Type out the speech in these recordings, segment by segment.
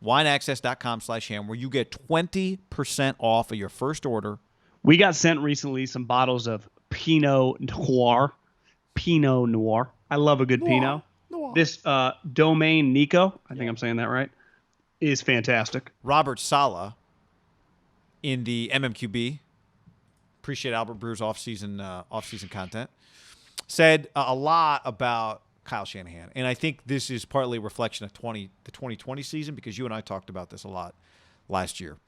wineaccess.com/ham, where you get 20% off of your first order. We got sent recently some bottles of Pinot Noir. Pinot Noir. I love a good Pinot. This Domaine Nico, I think I'm saying that right, is fantastic. Robert Saleh in the MMQB, appreciate Albert Breer's off-season content, said a lot about Kyle Shanahan. And I think this is partly a reflection of the 2020 season, because you and I talked about this a lot last year.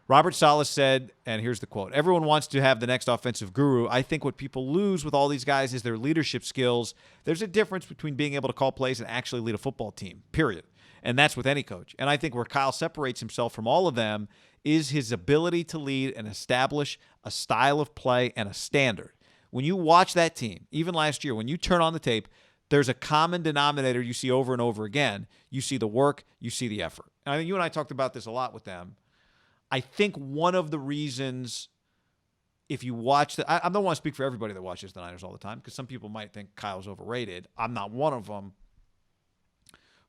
Robert Saleh said, and here's the quote, "Everyone wants to have the next offensive guru. I think what people lose with all these guys is their leadership skills. There's a difference between being able to call plays and actually lead a football team, period. And that's with any coach. And I think where Kyle separates himself from all of them is his ability to lead and establish a style of play and a standard. When you watch that team, even last year, when you turn on the tape, there's a common denominator you see over and over again. You see the work, you see the effort. And I think you and I talked about this a lot with them. I think one of the reasons, if you watch I don't want to speak for everybody that watches the Niners all the time, because some people might think Kyle's overrated. I'm not one of them.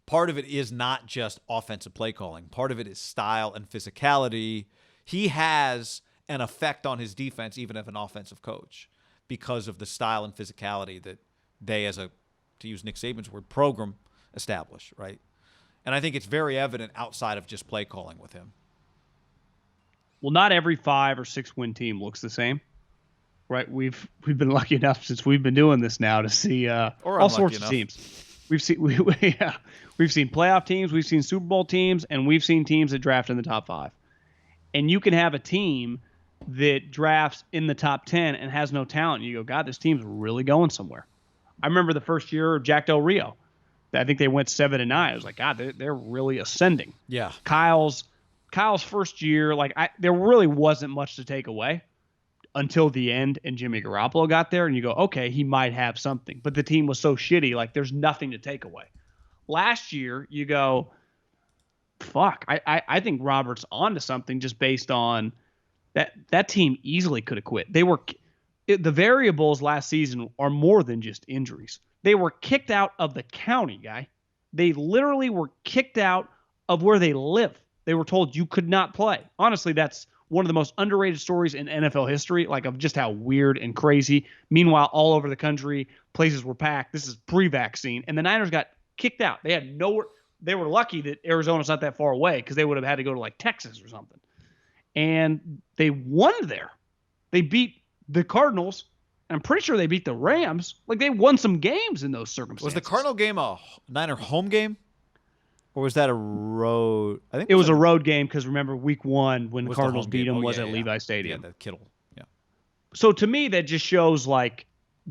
Part of it is not just offensive play calling. Part of it is style and physicality. He has an effect on his defense, even as an offensive coach, because of the style and physicality that they, as a, to use Nick Saban's word, program establish, right? And I think it's very evident outside of just play calling with him. Well, not every 5 or 6 win team looks the same, right? We've been lucky enough since we've been doing this now to see all sorts of teams. We've seen we've seen playoff teams, we've seen Super Bowl teams, and we've seen teams that draft in the top 5. And you can have a team that drafts in the top 10 and has no talent. You go, God, this team's really going somewhere. I remember the first year of Jack Del Rio. I think they went 7-9. I was like, God, they're really ascending. Yeah. Kyle's first year, there really wasn't much to take away until the end, and Jimmy Garoppolo got there, and you go, okay, he might have something. But the team was so shitty, there's nothing to take away. Last year, you go, fuck, I think Robert's onto something just based on that team easily could have quit. The variables last season are more than just injuries. They were kicked out of the county, guy. They literally were kicked out of where they live. They were told you could not play. Honestly, that's one of the most underrated stories in NFL history, of just how weird and crazy. Meanwhile, all over the country, places were packed. This is pre-vaccine. And the Niners got kicked out. They had nowhere. They were lucky that Arizona's not that far away, because they would have had to go to Texas or something. And they won there. They beat the Cardinals. And I'm pretty sure they beat the Rams. They won some games in those circumstances. Was the Cardinal game a Niner home game? Or was that a road? I think it was a road game, because remember week 1 when the Cardinals beat them was at Levi Stadium. Yeah, the Kittle. Yeah. So to me, that just shows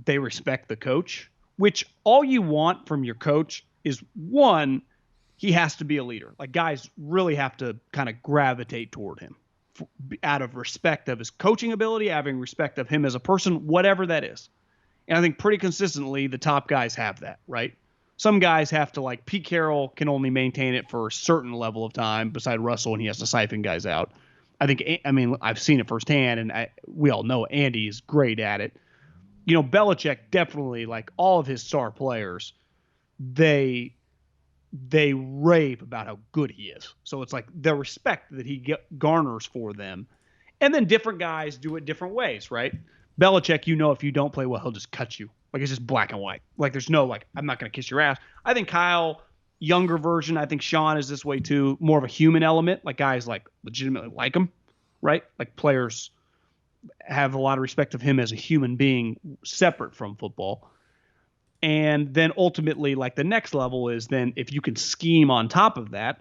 they respect the coach, which all you want from your coach is, one, he has to be a leader. Guys really have to kind of gravitate toward him out of respect of his coaching ability, having respect of him as a person, whatever that is. And I think pretty consistently the top guys have that, right? Some guys have to, Pete Carroll can only maintain it for a certain level of time beside Russell, and he has to siphon guys out. I've seen it firsthand, and we all know Andy is great at it. Belichick definitely, all of his star players, they rave about how good he is. So it's the respect that he garners for them. And then different guys do it different ways, right? Belichick, if you don't play well, he'll just cut you. It's just black and white. There's no, I'm not going to kiss your ass. I think Kyle, younger version, I think Sean is this way too. More of a human element. Guys, legitimately like him, right? Players have a lot of respect of him as a human being separate from football. And then ultimately, the next level is then if you can scheme on top of that,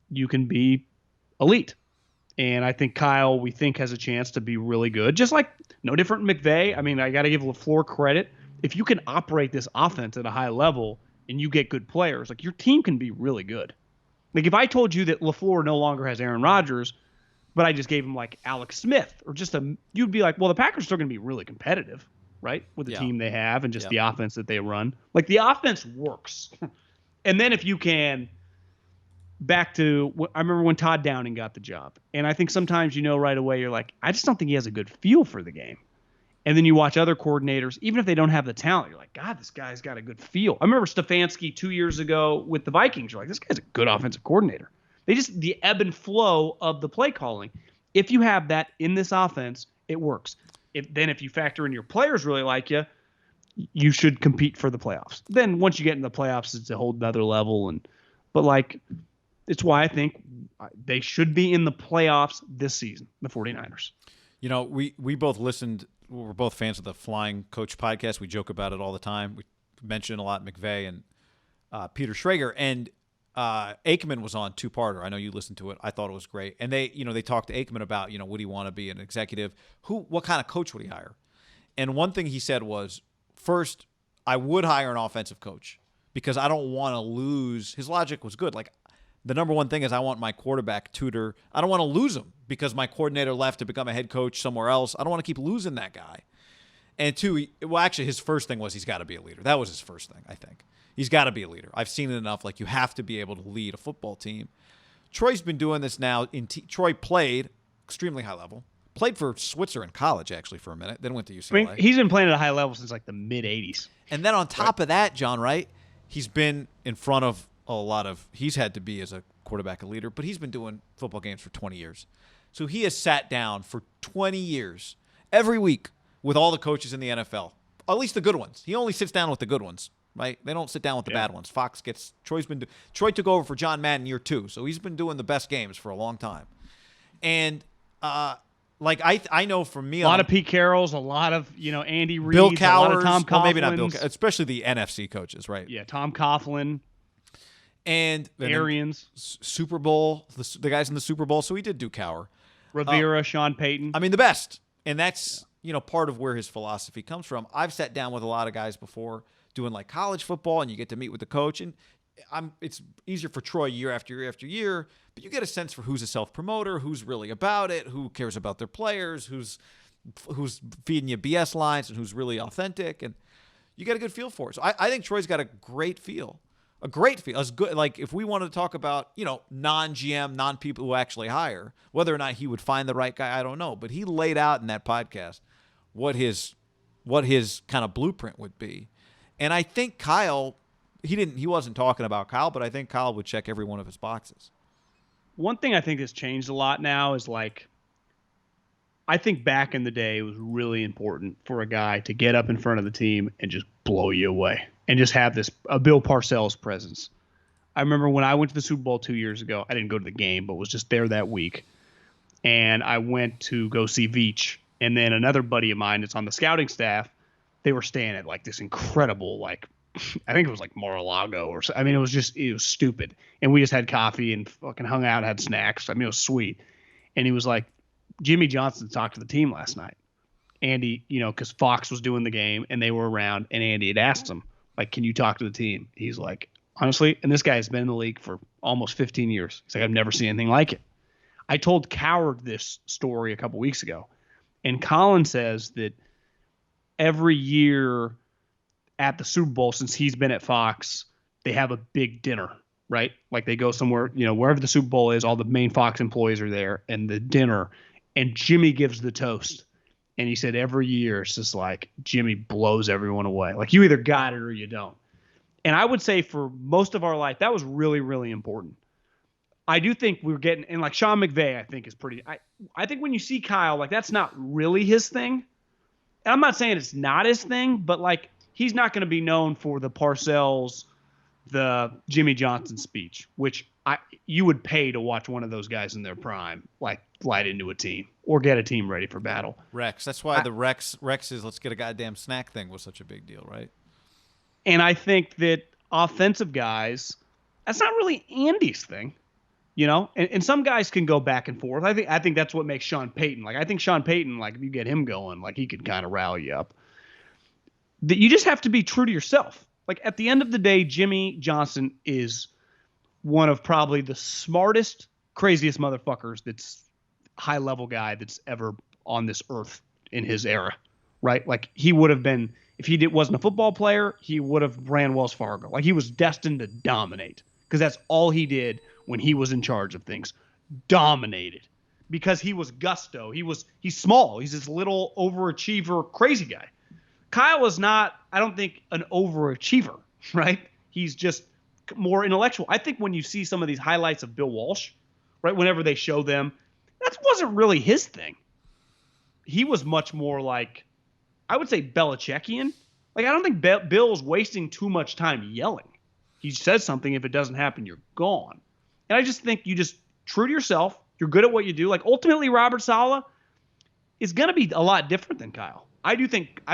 you can be elite. And I think Kyle, we think, has a chance to be really good. Just no different than McVay. I got to give LaFleur credit. If you can operate this offense at a high level and you get good players, your team can be really good. If I told you that LaFleur no longer has Aaron Rodgers, but I just gave him Alex Smith or you'd be well, the Packers are still going to be really competitive, right? With the team they have and just the offense that they run. The offense works. And then if you can, back to, I remember when Todd Downing got the job. And I think sometimes right away you're I just don't think he has a good feel for the game. And then you watch other coordinators, even if they don't have the talent, you're God, this guy's got a good feel. I remember Stefanski 2 years ago with the Vikings. You're this guy's a good offensive coordinator. the ebb and flow of the play calling. If you have that in this offense, it works. If you factor in your players really like you, you should compete for the playoffs. Then once you get in the playoffs, it's a whole nother level. But like, it's why I think they should be in the playoffs this season, the 49ers. You know, we both listened. We're both fans of the Flying Coach podcast. We joke about it all the time. We mention a lot McVay and Peter Schrager. And Aikman was on two-parter. I know you listened to it. I thought it was great. And they talked to Aikman about, would he want to be an executive? What kind of coach would he hire? And one thing he said was, first, I would hire an offensive coach because I don't want to lose. His logic was good. Like, the number one thing is I want my quarterback tutor. I don't want to lose him because my coordinator left to become a head coach somewhere else. I don't want to keep losing that guy. And two, actually, his first thing was he's got to be a leader. That was his first thing, I think. He's got to be a leader. I've seen it enough. Like, you have to be able to lead a football team. Troy's been doing this now. Troy played extremely high level. Played for Switzer in college, actually, for a minute. Then went to UCLA. I mean, he's been playing at a high level since like the mid-'80s. And then on top of that, John, right, he's been in front of a lot of – he's had to be as a quarterback a leader, but he's been doing football games for 20 years. So he has sat down for 20 years every week with all the coaches in the NFL, at least the good ones. He only sits down with the good ones, right? They don't sit down with the bad ones. Troy took over for John Madden year 2, so he's been doing the best games for a long time. And I know for me, a lot of Pete Carrolls, a lot of Andy Reid, Bill Cowers, a lot of Tom Coughlin. Well, maybe not Bill, especially the NFC coaches, right? Yeah, Tom Coughlin. And Arians, Super Bowl, the guys in the Super Bowl. So he did do Cowher, Rivera, Sean Payton. I mean, the best, and that's part of where his philosophy comes from. I've sat down with a lot of guys before doing like college football, and you get to meet with the coach, and it's easier for Troy year after year after year, but you get a sense for who's a self-promoter, who's really about it, who cares about their players, who's feeding you BS lines, and who's really authentic, and you get a good feel for it. So I think Troy's got a great feel. A great feel. As good, like if we wanted to talk about, non-GM, non-people who actually hire, whether or not he would find the right guy, I don't know. But he laid out in that podcast what his kind of blueprint would be. And I think Kyle, he wasn't talking about Kyle, but I think Kyle would check every one of his boxes. One thing I think has changed a lot now is like, I think back in the day it was really important for a guy to get up in front of the team and just blow you away. And just have a Bill Parcells presence. I remember when I went to the Super Bowl 2 years ago, I didn't go to the game, but was just there that week. And I went to go see Veach. And then another buddy of mine that's on the scouting staff, they were staying at like this incredible, like, I think it was like Mar-a-Lago or so. I mean, it was stupid. And we just had coffee and fucking hung out, had snacks. I mean, it was sweet. And he was like, Jimmy Johnson talked to the team last night. Andy, because Fox was doing the game and they were around, and Andy had asked him, like, can you talk to the team? He's like, honestly, and this guy has been in the league for almost 15 years. He's like, I've never seen anything like it. I told Coward this story a couple weeks ago, and Colin says that every year at the Super Bowl, since he's been at Fox, they have a big dinner, right? Like they go somewhere, wherever the Super Bowl is, all the main Fox employees are there, and the dinner, and Jimmy gives the toast. And he said every year it's just like Jimmy blows everyone away. Like you either got it or you don't. And I would say for most of our life, that was really, really important. I do think we're getting – and like Sean McVay I think is pretty – I think when you see Kyle, like that's not really his thing. And I'm not saying it's not his thing, but like he's not going to be known for the Parcells, the Jimmy Johnson speech, which you would pay to watch one of those guys in their prime, like light into a team or get a team ready for battle. Rex. That's why the Rex's let's get a goddamn snack thing was such a big deal, right? And I think that offensive guys, that's not really Andy's thing, and some guys can go back and forth. I think that's what makes Sean Payton. Like I think Sean Payton, like if you get him going, like he could kind of rally you up. That you just have to be true to yourself. Like at the end of the day, Jimmy Johnson is one of probably the smartest, craziest motherfuckers that's high level guy that's ever on this earth in his era, right? Like he would have been, if he wasn't a football player, he would have ran Wells Fargo. Like he was destined to dominate because that's all he did when he was in charge of things. Dominated because he was gusto. He's small. He's this little overachiever, crazy guy. Kyle is not, I don't think, an overachiever, right? He's just more intellectual. I think when you see some of these highlights of Bill Walsh, right? Whenever they show them, that wasn't really his thing. He was much more like, I would say, Belichickian. Like, I don't think Bill's wasting too much time yelling. He says something. If it doesn't happen, you're gone. And I just think you just true to yourself. You're good at what you do. Like, ultimately, Robert Saleh is going to be a lot different than Kyle. I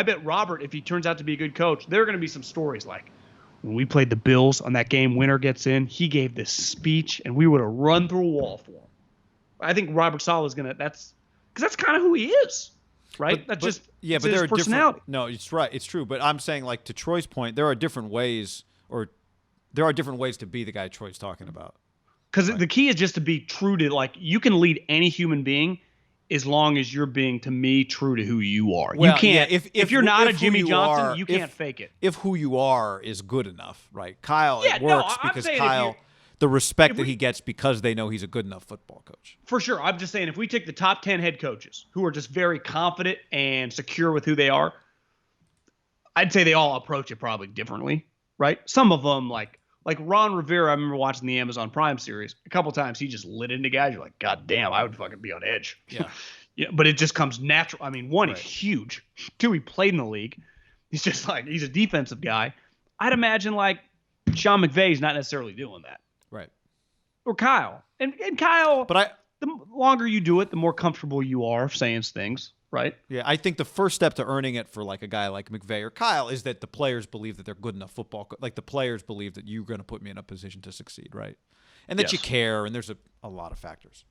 bet Robert, if he turns out to be a good coach, there are going to be some stories like, when we played the Bills on that game, winner gets in, he gave this speech, and we would have run through a wall for him. I think Robert Saleh is going to, because that's kind of who he is, right? But there are personality. No, it's right. It's true. But I'm saying, like, to Troy's point, there are different ways to be the guy Troy's talking about. Because the key is just to be true to, like, you can lead any human being as long as you're being, to me, true to who you are. Well, you can't. Yeah, if you're not a Jimmy Johnson, you can't fake it. If who you are is good enough, right? Kyle, it works because Kyle, the respect that he gets because they know he's a good enough football coach. For sure. I'm just saying, if we take the top 10 head coaches who are just very confident and secure with who they are, I'd say they all approach it probably differently, right? Some of them, like Ron Rivera, I remember watching the Amazon Prime series. A couple times he just lit into guys. You're like, God damn, I would fucking be on edge. Yeah. Yeah, but it just comes natural. I mean, one, he's huge. Two, he played in the league. He's just like, he's a defensive guy. I'd imagine like Sean McVay's not necessarily doing that. Right. Or Kyle. And Kyle, the longer you do it, the more comfortable you are saying things. Right. Yeah, I think the first step to earning it for like a guy like McVay or Kyle is that the players believe that they're good enough like the players believe that you're going to put me in a position to succeed, right? And that you care, and there's a lot of factors.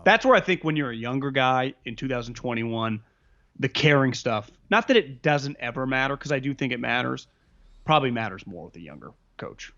That's where I think when you're a younger guy in 2021, the caring stuff, not that it doesn't ever matter, because I do think it matters, probably matters more with a younger coach.